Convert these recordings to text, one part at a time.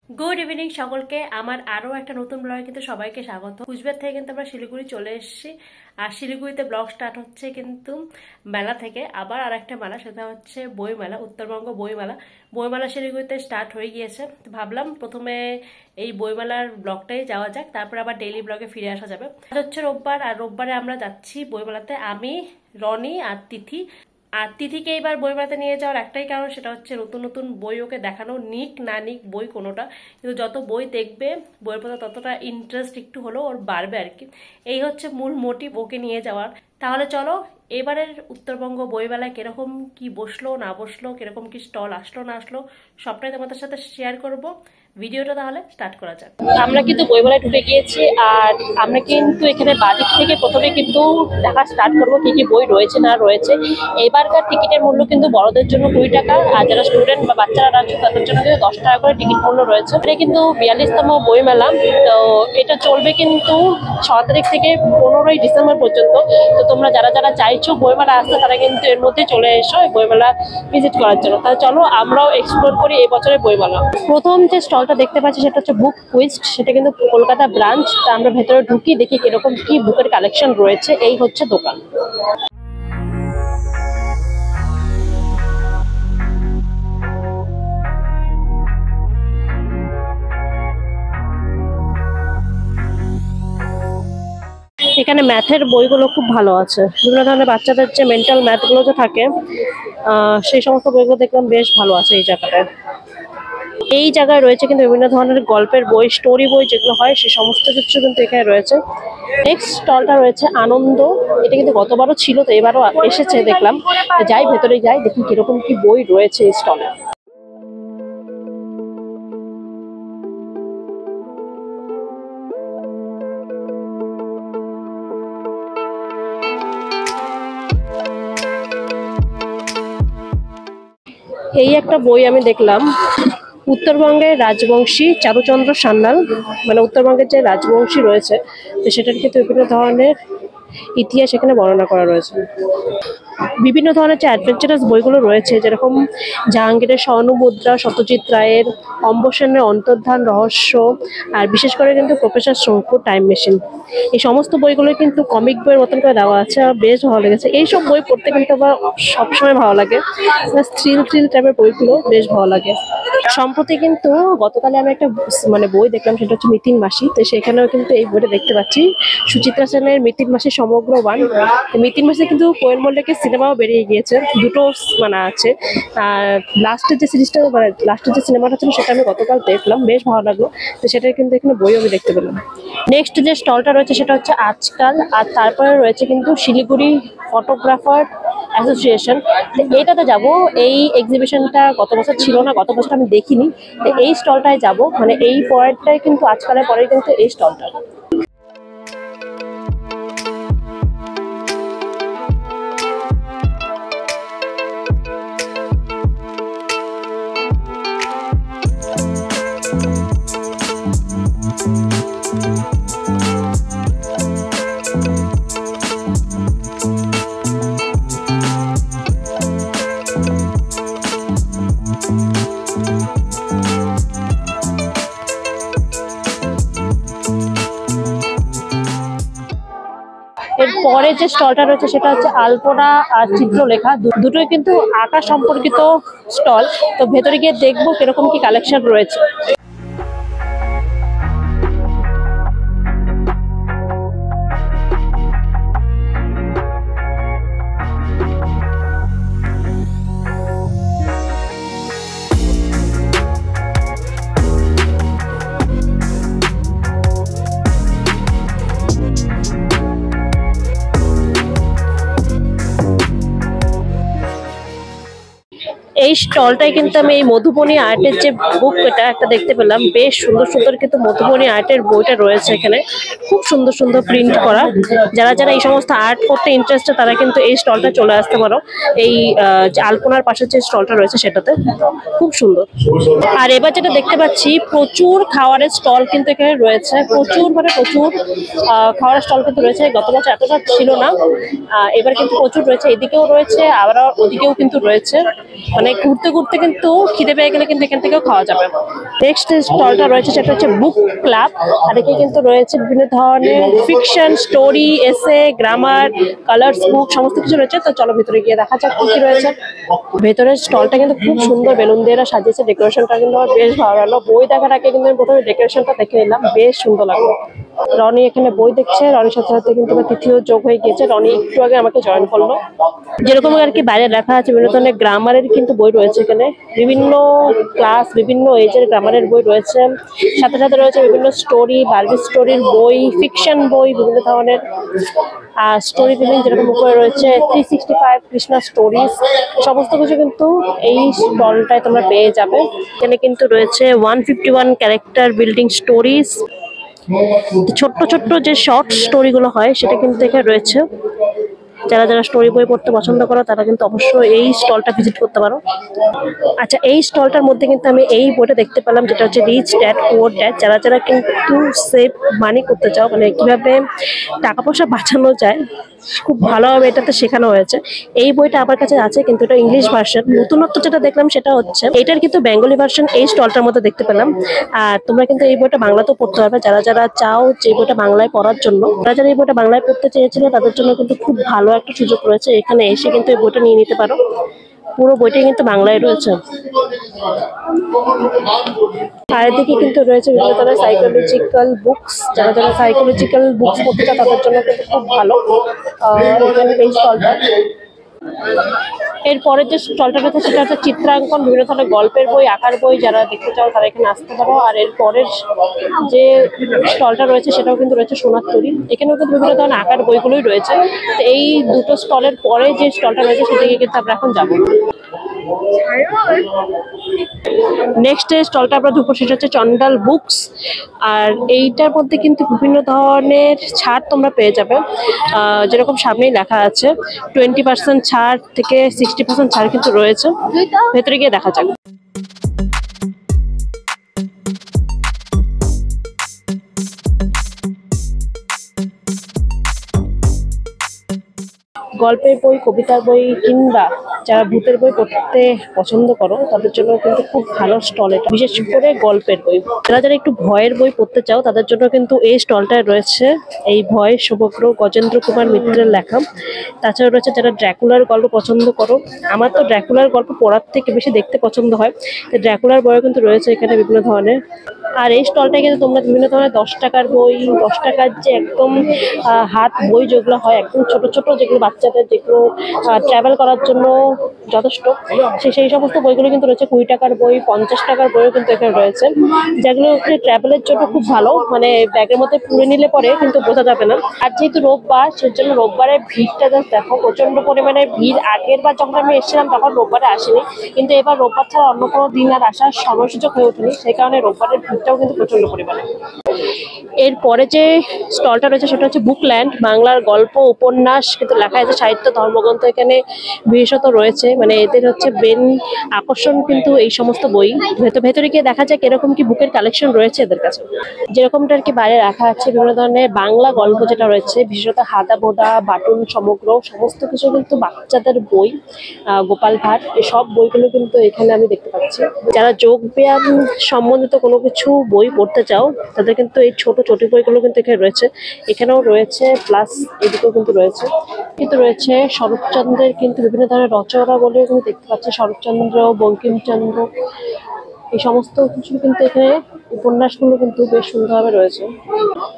Good evening সকলকে। আমার আরও একটা নতুন ব্লগে কিন্তু সবাইকে স্বাগত। কুচবিহার থেকে কিন্তু আমরা শিলিগুড়ি চলে এসেছি, আর শিলিগুড়িতে ব্লগ স্টার্ট হচ্ছে কিন্তু মেলা থেকে। আবার আর একটা মেলা, সেটা হচ্ছে বইমেলা, উত্তরবঙ্গ বইমেলা। বইমেলা শিলিগুড়িতে স্টার্ট হয়ে গিয়েছে। ভাবলাম প্রথমে এই বইমেলার ব্লগটাই যাওয়া যাক, তারপর আবার ডেইলি ব্লগে ফিরে আসা যাবে। আজ হচ্ছে রোববার, আর রোববারে আমরা যাচ্ছি বইমেলাতে, আমি, রনি আর তিথি। আর তিথিকে এইবার বইমেলাতে নিয়ে যাওয়ার একটাই কারণ, সেটা হচ্ছে নতুন নতুন বই ওকে দেখানো। নিক না নিক বই কোনোটা, কিন্তু যত বই দেখবে বইয়ের প্রতি ততটা ইন্টারেস্ট একটু হলেও ওর বাড়বে আর কি। এই হচ্ছে মূল মোটিভ ওকে নিয়ে যাওয়ার। তাহলে চলো এবারের উত্তরবঙ্গ বইমেলায় কিরকম কি বসলো না বসলো, কিরকম কি স্টল আসলো না আসলো, সবটাই তোমাদের সাথে শেয়ার করব। ভিডিওটা তাহলে স্টার্ট করা যাক। আমরা কিন্তু বইমেলায় ঢুকে গিয়েছি, আর আমরা কিন্তু এখানে বাদিক থেকে প্রথমে কিন্তু দেখা স্টার্ট করবো কি কি বই রয়েছে না রয়েছে। এবারকার টিকিটের মূল্য কিন্তু বড়দের জন্য 20 টাকা, আর যারা স্টুডেন্ট বা বাচ্চারা আছে তাদের জন্য কিন্তু 10 টাকা করে টিকিট মূল্য রয়েছে। এটা কিন্তু 42তম বইমেলা, তো এটা চলবে কিন্তু 6 তারিখ থেকে 15ই ডিসেম্বর পর্যন্ত। তো তোমরা যারা যারা চাইছো বইমেলা আসতে, তারা কিন্তু এর মধ্যে চলে এসো এই বইমেলা ভিজিট করার জন্য। তাহলে চলো আমরাও এক্সপ্লোর করি এই বছরের বইমেলা। প্রথম যে স্টলটা দেখতে পাচ্ছি সেটা হচ্ছে বুক কুইস্ট, সেটা কিন্তু কলকাতা ব্রাঞ্চ। তা আমরা ভেতরে ঢুকি, দেখি কিরকম কি বুকের কালেকশন রয়েছে। এই হচ্ছে দোকান। এখানে ম্যাথের বইগুলো খুব ভালো আছে, বিভিন্ন ধরনের বাচ্চাদের যে মেন্টাল ম্যাথগুলো যে থাকে সেই সমস্ত বইগুলো দেখলাম বেশ ভালো আছে এই জায়গাটায়। এই জায়গায় রয়েছে কিন্তু বিভিন্ন ধরনের গল্পের বই, স্টোরি বই যেগুলো হয়, সে সমস্ত কিছু কিন্তু এখানে রয়েছে। নেক্সট স্টলটা রয়েছে আনন্দ। এটা কিন্তু গতবারও ছিল, তো এবারও এসেছে দেখলাম। যাই ভেতরে যাই, দেখি কিরকম কি বই রয়েছে এই স্টলে। এই একটা বই আমি দেখলাম, উত্তরবঙ্গের রাজবংশী চারুচন্দ্র সান্যাল, মানে উত্তরবঙ্গের যে রাজবংশী রয়েছে, তো সেটার কিন্তু বিভিন্ন ধরনের ইতিহাস এখানে বর্ণনা করা রয়েছে। বিভিন্ন ধরনের যে অ্যাডভেঞ্চারাস বইগুলো রয়েছে, যেরকম জাহাঙ্গীরের স্বর্ণমুদ্রা, সত্যজিৎ রায়ের অম্বসেনের অন্তর্ধান রহস্য, আর বিশেষ করে কিন্তু প্রফেসর শঙ্কুর টাইম মেশিন, এই সমস্ত বইগুলো কিন্তু কমিক বইয়ের মতন করে দেওয়া আছে, আর বেশ ভালো লেগেছে। এইসব বই পড়তে কিন্তু আবার সবসময় ভালো লাগে, থ্রিল টাইপের বইগুলো বেশ ভালো লাগে। সম্প্রতি কিন্তু গতকালে আমি একটা বই দেখলাম, সেটা হচ্ছে মিতিন মাসি। তো সেখানেও কিন্তু এই বইটা দেখতে পাচ্ছি, সুচিত্রা সেনের মিতিন মাসি সমগ্র বান। মিতিন মাসি কিন্তু কোয়েল মল্লিকের সিনেমাও বেরিয়ে গিয়েছে, দুটো আছে। আর লাস্টের যে সিরিজটা, লাস্টের যে সিনেমাটা ছিল, সেটা আমি গতকাল দেখলাম, বেশ ভালো লাগলো। তো সেটার কিন্তু এখানে বই আমি দেখতে পেলাম। নেক্সট যে স্টলটা রয়েছে সেটা হচ্ছে আজকাল, আর তারপরে রয়েছে কিন্তু শিলিগুড়ি ফটোগ্রাফার অ্যাসোসিয়েশন। তো এইটাতে যাব। এই এক্সিবিশনটা গত বছর ছিল না, গত বছর আমি দেখিনি। তো এই স্টলটায় যাব, মানে এই পরেরটাই কিন্তু আজকালের পরে কিন্তু এই স্টলটা। এরপরে যে স্টলটা রয়েছে সেটা হচ্ছে আলপনা আর চিত্রলেখা, দুটোই কিন্তু আঁকা সম্পর্কিত স্টল। তো ভেতরে গিয়ে দেখবো কিরকম কি কালেকশন রয়েছে। এই স্টলটাই কিন্তু আমি এই মধুবনী আর্টের যে বুক, এটা একটা দেখতে পেলাম, বেশ সুন্দর সুন্দর কিন্তু মধুবনী আর্টের বইটা রয়েছে এখানে, খুব সুন্দর সুন্দর প্রিন্ট করা। যারা যারা এই সমস্ত আর্ট করতে ইন্টারেস্টেড, তারা কিন্তু এই স্টলটা চলে আসতে পারো। এই আলপনার পাশে যে স্টলটা রয়েছে সেটাতে খুব সুন্দর। আর এবার যেটা দেখতে পাচ্ছি, প্রচুর খাবারের স্টল কিন্তু এখানে রয়েছে, প্রচুর খাবারের স্টল কিন্তু রয়েছে। গত বছর এতটা ছিল না, এবার কিন্তু প্রচুর রয়েছে। এদিকেও রয়েছে, আবার ওদিকেও কিন্তু রয়েছে, মানে ঘুরতে ঘুরতে কিন্তু খিদে পেয়ে গেলে কিন্তু এখান থেকেও খাওয়া যাবে। নেক্সট যে স্টলটা রয়েছে সেটা হচ্ছে বুক ক্লাব, আর এখানে কিন্তু রয়েছে বিভিন্ন ধরনের ফিকশন, স্টোরি, এসে, গ্রামার, কালার্স বুক সমস্ত কিছু রয়েছে। তো চলো ভিতরে গিয়ে দেখা যাক কি কি রয়েছে। ভেতরের স্টলটা কিন্তু খুব সুন্দর বেলুন দিয়ে সাজিয়েছে, ডেকোরেশনটা কিন্তু আমার বেশ ভালো লাগলো। বই দেখার আগে কিন্তু আমি প্রথমে ডেকোরেশনটা দেখে নিলাম, বেশ সুন্দর লাগলো। রনি এখানে বই দেখছে, রনির সাথে সাথে কিন্তু আমার তিথিও যোগ হয়ে গিয়েছে। রনি একটু আগে আমাকে জয়েন করলো। যেরকম আর কি বাইরে লেখা আছে বিভিন্ন ধরনের গ্রামারের কিন্তু বই রয়েছে এখানে, বিভিন্ন ক্লাস বিভিন্ন এজের গ্রামারের বই রয়েছে, সাথে সাথে রয়েছে বিভিন্ন স্টোরি, বার্বি স্টোরির বই, ফিকশন বই, বিভিন্ন ধরনের স্টোরি টেলিং, যেরকম উপরে রয়েছে 365 কৃষ্ণা স্টোরিজ, সমস্ত কিছু কিন্তু এই স্টলটায় তোমরা পেয়ে যাবে। এখানে কিন্তু রয়েছে 151 ক্যারেক্টার বিল্ডিং স্টোরিজ, ছোট্ট ছোট্ট যে শর্ট স্টোরি গুলো হয় সেটা কিন্তু এখানে রয়েছে। যারা যারা স্টোরি বই পড়তে পছন্দ করো তারা কিন্তু অবশ্যই এই স্টলটা ভিজিট করতে পারো। আচ্ছা, এই স্টলটার মধ্যে কিন্তু আমি এই বইটা দেখতে পেলাম যেটা হচ্ছে রিচ ড্যাড পুয়ার ড্যাড। যারা যারা কিন্তু সেভ মানি করতে চাও, মানে কিভাবে টাকা পয়সা বাঁচানো যায়, খুব ভালোভাবে এটাতে শেখানো হয়েছে। এই বইটা আমার কাছে আছে, কিন্তু এটা ইংলিশ ভার্সন। নতুনত্ব যেটা দেখলাম সেটা হচ্ছে এটার কিন্তু বেঙ্গলি ভার্সন এই স্টলটার মধ্যে দেখতে পেলাম। আর তোমরা কিন্তু এই বইটা বাংলাতেও পড়তে পারবে, যারা যারা চাও যে বইটা বাংলায় পড়ার জন্য। যারা যারা এই বইটা বাংলায় পড়তে চেয়েছিল তাদের জন্য কিন্তু খুব ভালো একটা সুযোগ রয়েছে, এখানে এসে কিন্তু এই বইটা নিয়ে নিতে পারো। পুরো বইটাই কিন্তু বাংলায় রয়েছে। চারিদিকে কিন্তু রয়েছে বিভিন্ন ধরনের সাইকোলজিক্যাল বুকস, যারা যারা সাইকোলজিক্যাল বুকস পড়তে চায় তাদের জন্য কিন্তু খুব ভালো এখানে এই স্টলটা। এরপরে যে স্টলটা রয়েছে সেটা হচ্ছে চিত্রাঙ্কন, বিভিন্ন ধরনের গল্পের বই, আঁকার বই, যারা দেখতে চাও তারা এখানে আসতে পারো। আর এর পরের যে স্টলটা রয়েছে সেটাও কিন্তু রয়েছে সোনার তরী, এখানেও কিন্তু বিভিন্ন ধরনের আঁকার বইগুলোই রয়েছে। তো এই দুটো স্টলের পরে যে স্টলটা রয়েছে সেদিকে কিন্তু আমরা এখন যাবো। নেক্সট যে স্টলটা আমরা ঢুকবো সেটা হচ্ছে চন্ডাল বুকস, আর এইটার মধ্যে কিন্তু বিভিন্ন ধরনের ছাড় তোমরা পেয়ে যাবে। যেরকম সামনেই লেখা আছে 20% ছাড় থেকে 60% ছাড় কিন্তু রয়েছে। ভেতরে গিয়ে দেখা যাক। গল্পের বই, কবিতার বই কিংবা যারা ভূতের বই পড়তে পছন্দ করো তাদের জন্য কিন্তু খুব ভালো স্টল এটা, বিশেষ করে গল্পের বই। যারা যারা একটু ভয়ের বই পড়তে চাও তাদের জন্য কিন্তু এই স্টলটায় রয়েছে এই ভয় সমগ্র গজেন্দ্র কুমার মিত্রের লেখা। তাছাড়া রয়েছে যারা ড্র্যাকুলার গল্প পছন্দ করো, আমার তো ড্র্যাকুলার গল্প পড়ার থেকে বেশি দেখতে পছন্দ হয়, তো ড্র্যাকুলার বইও কিন্তু রয়েছে এখানে বিভিন্ন ধরনের। আর এই স্টলটায় কিন্তু তোমরা বিভিন্ন ধরনের 10 টাকার বই, 10 টাকার যে একদম হাত বই যেগুলো হয়, একদম ছোট ছোট যেগুলো বাচ্চাদের, যেগুলো ট্রাভেল করার জন্য যথেষ্ট, সেই সমস্ত বইগুলো কিন্তু রয়েছে। 20 টাকার বই, 50 টাকার বইও কিন্তু এখানে রয়েছে, যেগুলো ট্রাভেলের জন্য খুব ভালো, মানে ব্যাগের মধ্যে পুরে নিলে পরে কিন্তু বোঝা যাবে না। আর যেহেতু রোববার, সেজন্য রোববারের ভিড়টা জাস্ট দেখো, প্রচন্ড পরিমাণে ভিড়। আগের বার যখন আমি এসেছিলাম তখন রোববারে আসিনি, কিন্তু এবার রোববার ছাড়া অন্য কোনো দিন আর আসার সময় সুযোগ হয়ে ওঠেনি, সেই কারণে রোববারের ভিড়টাও কিন্তু প্রচন্ড পরিমাণে। এরপরে যে স্টলটা রয়েছে সেটা হচ্ছে বুকল্যান্ড, বাংলার গল্প, উপন্যাস কিন্তু লেখা আছে, সাহিত্য, ধর্মগ্রন্থ এখানে বিশেষত রয়েছে, মানে এদের হচ্ছে মেন আকর্ষণ কিন্তু এই সমস্ত বই। ভেতরে গিয়ে দেখা যায় কিরকম কি বুকের কালেকশন রয়েছে এদের কাছে। যেরকমটা আর কি বাইরে রাখা আছে বিভিন্ন ধরনের বাংলা গল্প যেটা রয়েছে, বিশেষত হাদা বোদা, বাটুল সমগ্র, সমস্ত কিছু কিন্তু বাচ্চাদের বই, গোপাল ভাট, এসব বইগুলো কিন্তু এখানে আমি দেখতে পাচ্ছি। যারা যোগ ব্যায়াম সম্বন্ধিত কোনো কিছু বই পড়তে চাও তাদের কিন্তু এই ছোট ছোট বইগুলো কিন্তু এখানে রয়েছে, এখানেও রয়েছে, প্লাস এদিকেও কিন্তু রয়েছে। কিন্তু রয়েছে শরৎচন্দ্রের কিন্তু বিভিন্ন ধরনের রচনা বলেও কিন্তু দেখতে পাচ্ছি, শরৎচন্দ্র, বঙ্কিমচন্দ্র, এই সমস্ত কিছু কিন্তু এখানে উপন্যাসগুলো কিন্তু বেশ সুন্দরভাবে রয়েছে।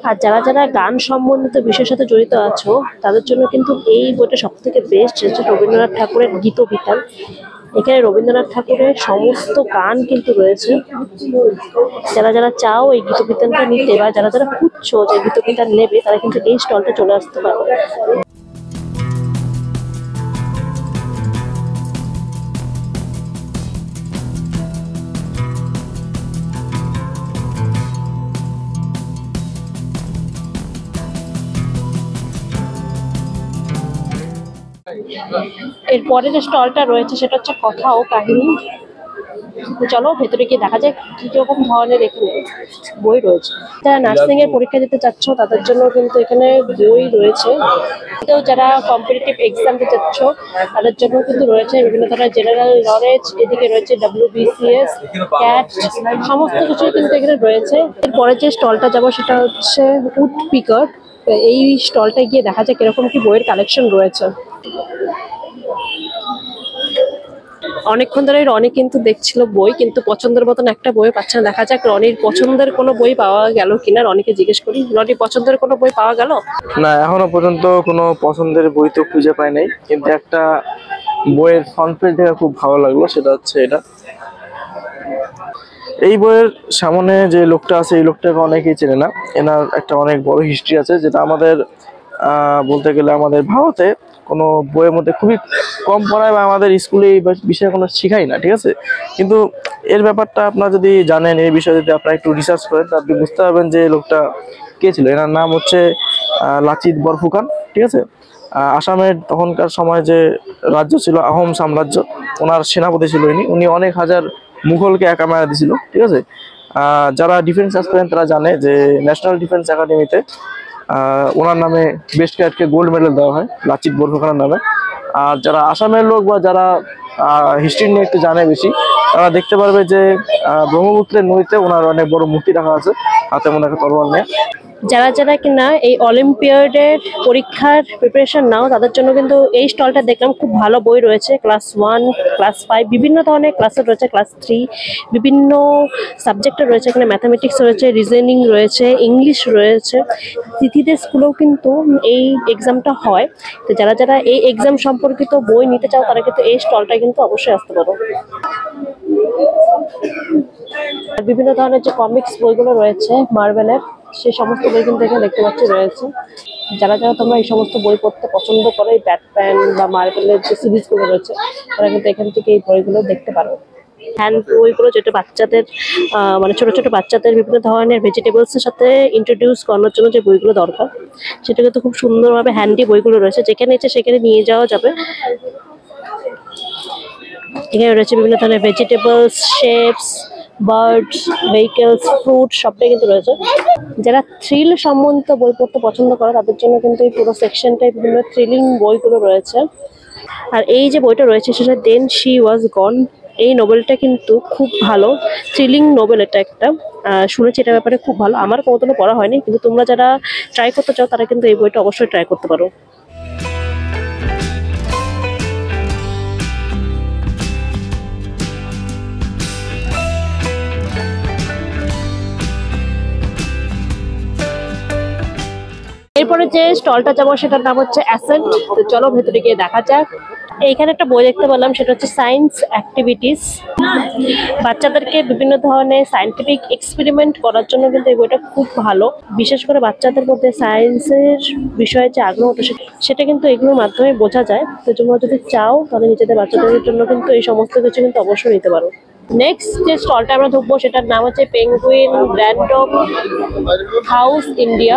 আর যারা যারা গান সম্বন্ধিত বিষয়ের সাথে জড়িত আছো তাদের জন্য কিন্তু এই বইটা সব থেকে বেস্ট হচ্ছে রবীন্দ্রনাথ ঠাকুরের গীতবিতান। এখানে রবীন্দ্রনাথ ঠাকুরের সমস্ত গান কিন্তু রয়েছে। যারা যারা চাও এই গীতবিতানটা নিতে বা যারা যারা খুঁজছো যে গীতবিতান নেবে তারা কিন্তু এই স্টলটা চলে আসতে পারো। এরপরে যে স্টলটা রয়েছে সেটা হচ্ছে কথা ও কাহিনী। তো চলো ভেতরে গিয়ে দেখা যায় কি রকম ধরনের এখানে বই রয়েছে। যারা নার্সিং এর পরীক্ষা দিতে চাচ্ছ তাদের জন্য কিন্তু এখানে বই রয়েছে। তো যারা কম্পিটিটিভ এক্সাম দিতে চাচ্ছ তাদের জন্য কিন্তু রয়েছে বিভিন্ন ধরনের জেনারেল নলেজ, এদিকে রয়েছে WBCS, ক্যাট, সমস্ত কিছু কিন্তু এখানে রয়েছে। এরপরে যে স্টলটা যাবো সেটা হচ্ছে উড পিকার। এই স্টলটা গিয়ে দেখা যায় কিরকম কি বইয়ের কালেকশন রয়েছে। অনেকক্ষণ ধরে রনি কিন্তু দেখছিল বই, কিন্তু পছন্দের মতন একটা বই পাচ্ছে না। দেখা যাক রনির পছন্দের কোনো বই পাওয়া গেল কিনা। রনিকে জিজ্ঞেস করি, রনি পছন্দের কোনো বই পাওয়া গেল? না, এখনো পর্যন্ত কোনো পছন্দের বই তো খুঁজে পাই নাই, কিন্তু একটা বইয়ের ফ্রন্ট পেজ দেখে খুব ভালো লাগলো, সেটা হচ্ছে এটা। এই বইয়ের সামনে যে লোকটা আছে এই লোকটাকে অনেকেই চেনে না। এনার একটা অনেক বড় হিস্ট্রি আছে, যেটা আমাদের বলতে গেলে আমাদের ভারতে কোনো বইয়ের মধ্যে খুবই কম পড়ায় বা আমাদের স্কুলে এই বিষয়ে কোনো শিখাই না, ঠিক আছে। কিন্তু এর ব্যাপারটা আপনারা যদি জানেন, এই বিষয়ে যদি আপনারা একটু রিসার্চ করেন, তা আপনি বুঝতে পারবেন যে লোকটা কে ছিল। এনার নাম হচ্ছে লাচিত বরফুকান, ঠিক আছে। আসামের তখনকার সময় যে রাজ্য ছিল আহোম সাম্রাজ্য, ওনার সেনাপতি ছিল উনি অনেক হাজার মুঘলকে একা মারা দিয়েছিল, ঠিক আছে। যারা ডিফেন্স করেন তারা জানে যে ন্যাশনাল ডিফেন্স একাডেমিতে ওনার নামে বেস্ট ক্যাডকে গোল্ড মেডেল দেওয়া হয় লাচিত বরফুকানের নামে। আর যারা আসামের লোক বা যারা হিস্ট্রি নিয়ে একটু জানে বেশি, তারা দেখতে পারবে যে ব্রহ্মপুত্রের নদীতে ওনার অনেক বড় মূর্তি রাখা আছে, হাতে মনে একটা তরোয়াল নিয়ে। যারা যারা কিনা এই অলিম্পিয়াডের পরীক্ষার প্রিপারেশন নাও তাদের জন্য কিন্তু এই স্টলটা দেখলাম খুব ভালো বই রয়েছে। ক্লাস 1, ক্লাস 5 বিভিন্ন ধরনের ক্লাসের রয়েছে, ক্লাস 3 বিভিন্ন সাবজেক্টের রয়েছে। এখানে ম্যাথামেটিক্স রয়েছে, রিজনিং রয়েছে, ইংলিশ রয়েছে। তিথিদের স্কুলেও কিন্তু এই এক্সামটা হয়। তো যারা যারা এই এক্সাম সম্পর্কিত বই নিতে চাও তারা কিন্তু এই স্টলটা কিন্তু অবশ্যই আসতে পারো। বিভিন্ন ধরনের যে কমিক্স বইগুলো রয়েছে মার্ভেলের, সেই সমস্ত বই কিন্তু এখানে দেখতে পাচ্ছি রয়েছে। যারা যারা তোমরা এই সমস্ত বই পড়তে পছন্দ করো, এই ব্যাটম্যান বা মার্ভেলের যে সিরিজগুলো রয়েছে, তারা কিন্তু এখান থেকে এই বইগুলো দেখতে পারো। হ্যান্ড বইগুলো যেটা বাচ্চাদের মানে ছোট ছোট বাচ্চাদের বিভিন্ন ধরনের ভেজিটেবলসের সাথে ইন্ট্রোডিউস করানোর জন্য যে বইগুলো দরকার, সেটা কিন্তু খুব সুন্দরভাবে হ্যান্ডি বইগুলো রয়েছে। যেখানে ইচ্ছে সেখানে নিয়ে যাওয়া যাবে। এখানে রয়েছে বিভিন্ন ধরনের vegetables, shapes, birds, vehicles, fruit সবটাই কিন্তু রয়েছে। যারা থ্রিল সম্বন্ধিত বই পড়তে পছন্দ করে তাদের জন্য কিন্তু এই পুরো সেকশনটাই বিভিন্ন থ্রিলিং বইগুলো রয়েছে। আর এই যে বইটা রয়েছে সেটা দেন শি ওয়াজ গন। এই নোবেলটা কিন্তু খুব ভালো, থ্রিলিং নোবেল এটা একটা। শুনেছি এটার ব্যাপারে খুব ভালো। আমার কোনোদিনও পড়া হয়নি, কিন্তু তোমরা যারা ট্রাই করতে চাও তারা কিন্তু এই বইটা অবশ্যই ট্রাই করতে পারো। এরপরে যে স্টলটা যাবো সেটার নাম হচ্ছে অ্যাসেন্ট। তো চলো ভেতরে গিয়ে দেখা যাক। এইখানে একটা বই দেখতে পেলাম, সেটা হচ্ছে সায়েন্স অ্যাক্টিভিটিস। বাচ্চাদেরকে বিভিন্ন ধরনের সায়েন্টিফিক এক্সপেরিমেন্ট করার জন্য কিন্তু এই বইটা খুব ভালো। বিশেষ করে বাচ্চাদের মধ্যে সায়েন্সের বিষয়ে যে আগ্রহটা সেটা কিন্তু এগুলোর মাধ্যমে বোঝা যায়। তো তোমরা যদি চাও তাহলে নিজেদের বাচ্চাদের জন্য কিন্তু এই সমস্ত কিছু কিন্তু অবশ্যই নিতে পারো। নেক্সট যে স্টলটা আমরা ঢুকবো সেটার নাম হচ্ছে পেঙ্গুইন র্যান্ডম হাউস ইন্ডিয়া।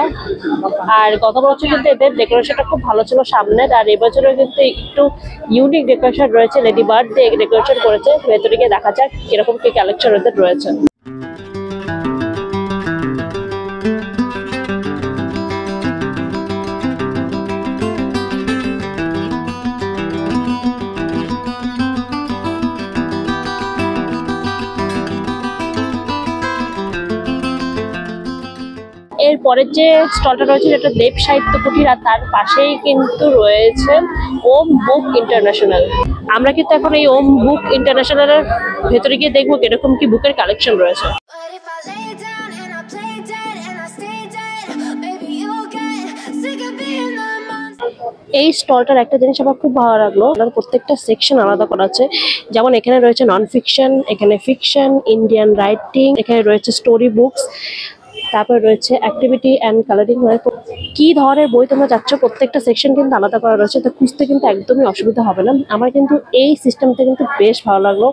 আর গত বছর কিন্তু এদের ডেকোরেশনটা খুব ভালো ছিল সামনের, আর এবছরও কিন্তু একটু ইউনিক ডেকোরেশন রয়েছে। লেডি বার্ড দিয়ে ডেকোরেশন করেছে। ভেতরে গিয়ে দেখা যাক কিরকম কি কালেকশন এদের রয়েছে। এরপরের যে স্টলটা রয়েছে সেটা দেব সাহিত্য কুটির, আর তার পাশেই কিন্তু রয়েছে ওম বুক ইন্টারন্যাশনাল। আমরা কিন্তু এখন এই ওম বুক ইন্টারন্যাশনালের ভেতরে গিয়ে দেখবো কিরকম কি বুকের কালেকশন রয়েছে। এই স্টলটার একটা জিনিস আমার খুব ভালো লাগলো, প্রত্যেকটা সেকশন আলাদা করা আছে। যেমন এখানে রয়েছে নন ফিকশন, এখানে ফিকশন, ইন্ডিয়ান রাইটিং, এখানে রয়েছে স্টোরি বুকস, তারপর রয়েছে অ্যাক্টিভিটি অ্যান্ড কালারিং। মানে কি ধরনের বই তোমরা যাচ্ছ প্রত্যেকটা সেকশন কিন্তু আলাদা করা রয়েছে, তো খুঁজতে কিন্তু একদমই অসুবিধা হবে না। আমার কিন্তু এই সিস্টেমটা কিন্তু বেশ ভালো লাগলো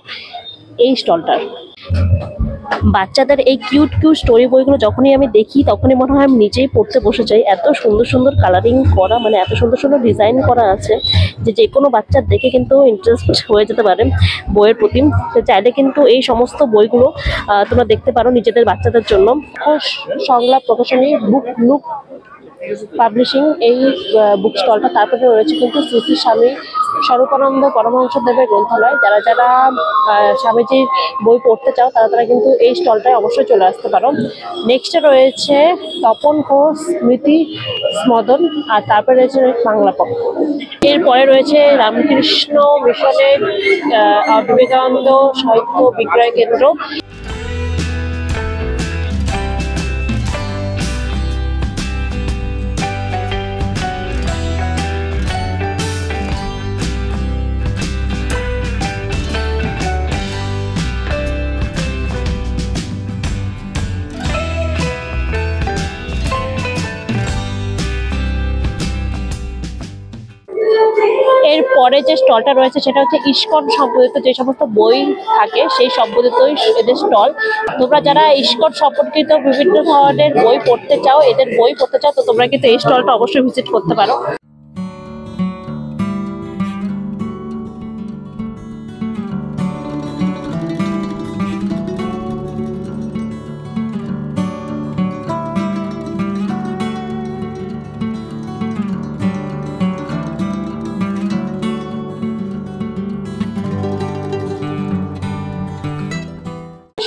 এই স্টলটার। বাচ্চাদের এই কিউট কিউট স্টোরি বইগুলো যখনই আমি দেখি তখনই মনে হয় আমি নিজেই পড়তে বসে যাই। এত সুন্দর সুন্দর কালারিং করা, মানে এত সুন্দর সুন্দর ডিজাইন করা আছে যে কোনো বাচ্চার দেখে কিন্তু ইন্টারেস্ট হয়ে যেতে পারে বইয়ের প্রতি। তো চাইলে কিন্তু এই সমস্ত বইগুলো তোমরা দেখতে পারো নিজেদের বাচ্চাদের জন্য। সংলাপ প্রকাশনী বুক লুক পাবলিশিং এই বুক স্টলটা। তারপরে রয়েছে কিন্তু শ্রী স্বামী স্বরূপানন্দ পরমহংসদেবের গ্রন্থালয়। যারা যারা স্বামীজির বই পড়তে চাও তারা কিন্তু এই স্টলটায় অবশ্যই চলে আসতে পারো। নেক্সটে রয়েছে তপন ঘোষ স্মৃতি স্মদন, আর তারপরে রয়েছে বাংলা পক্ষ। এরপরে রয়েছে রামকৃষ্ণ মিশনের বিবেকানন্দ সাহিত্য বিক্রয় কেন্দ্র। এরপরে যে স্টলটা রয়েছে সেটা হচ্ছে ইস্কন সম্বন্ধিত যে সমস্ত বই থাকে সেই সম্বন্ধিতই এদের স্টল। তোমরা যারা ইস্কন সম্পর্কিত বিভিন্ন ধরনের বই পড়তে চাও, এদের বই পড়তে চাও, তো তোমরা কিন্তু এই স্টলটা অবশ্যই ভিজিট করতে পারো।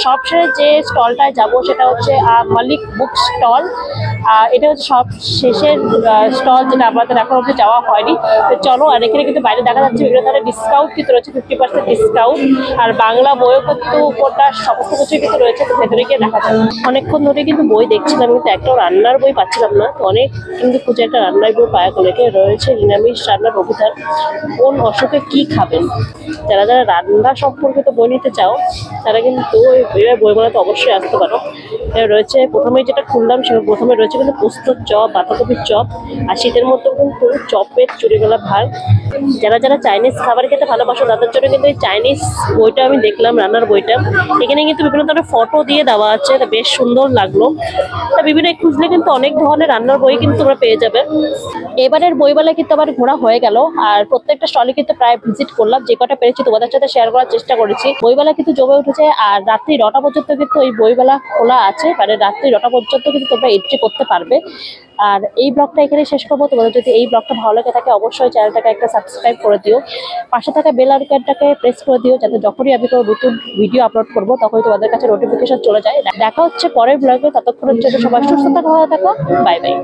সবশেষে যে স্টলটায় যাবো সেটা হচ্ছে মালিক বুক স্টল। এটা হচ্ছে সব শেষের স্টল, যেটা আমাদের এখন অব্দি যাওয়া হয়নি। তো চলো, আর এখানে কিন্তু বাইরে দেখা যাচ্ছে বিভিন্ন ধরনের ডিসকাউন্ট কিন্তু রয়েছে, 50% ডিসকাউন্ট। আর বাংলা বইও কিন্তু উপন্যাস সমস্ত কিছুই কিন্তু রয়েছে। তো ভেতরে গিয়ে দেখা যাবে। অনেকক্ষণ ধরে কিন্তু বই দেখছিলাম কিন্তু একটাও রান্নার বই পাচ্ছিলাম না। তো অনেক কিন্তু খুঁজে একটা রান্নার বই পাওয়া গেল। এটা রয়েছে নিরামিষ রান্নার অভিধান, কোন অসুখে কি খাবেন। যারা যারা রান্না সম্পর্কিত বই নিতে চাও তারা কিন্তু এই বইমেলাতে অবশ্যই আসতে পারো। রয়েছে প্রথমে যেটা খুললাম সেটা প্রথমে রয়েছে কিন্তু পোস্তর চপ, বাঁধাকপির চপ, আর শীতের মধ্যে কিন্তু চপের চুরিগলা ভাত। যারা যারা চাইনিজ খাবার খেতে ভালোবাসো তাদের জন্য কিন্তু এই চাইনিজ বইটা আমি দেখলাম, রান্নার বইটা। এখানে কিন্তু বিভিন্ন ধরনের ফটো দিয়ে দেওয়া আছে, এটা বেশ সুন্দর লাগলো। তা বিভিন্ন খুঁজলে কিন্তু অনেক ধরনের রান্নার বই কিন্তু তোমরা পেয়ে যাবে। এবারের বইমেলা কিন্তু আবার ঘোরা হয়ে গেল, আর প্রত্যেকটা স্টলে কিন্তু প্রায় ভিজিট করলাম। যে কটা পেরেছি তোমাদের সাথে শেয়ার করার চেষ্টা করেছি। বইমেলা কিন্তু জমে উঠেছে, আর রাত্রি 9টা পর্যন্ত কিন্তু এই বইমেলা খোলা আছে, মানে রাত্রি 9টা পর্যন্ত কিন্তু তোমরা এন্ট্রি করতে পারবে। আর এই ব্লগটা এখানে শেষ করবো। তোমাদের যদি এই ব্লগটা ভালো লাগে থাকে অবশ্যই চ্যানেলটাকে একটা সাবস্ক্রাইব করে দিও, পাশে থাকা বেল আইকনটাকে প্রেস করে দিও, যাতে যখনই আমি কোনো নতুন ভিডিও আপলোড করবো তখনই তোমাদের কাছে নোটিফিকেশন চলে যায়। দেখা হচ্ছে পরের ব্লগে, ততক্ষণের জন্য সবাই সুস্থ থাকো, ভালো থাকো, বাই বাই।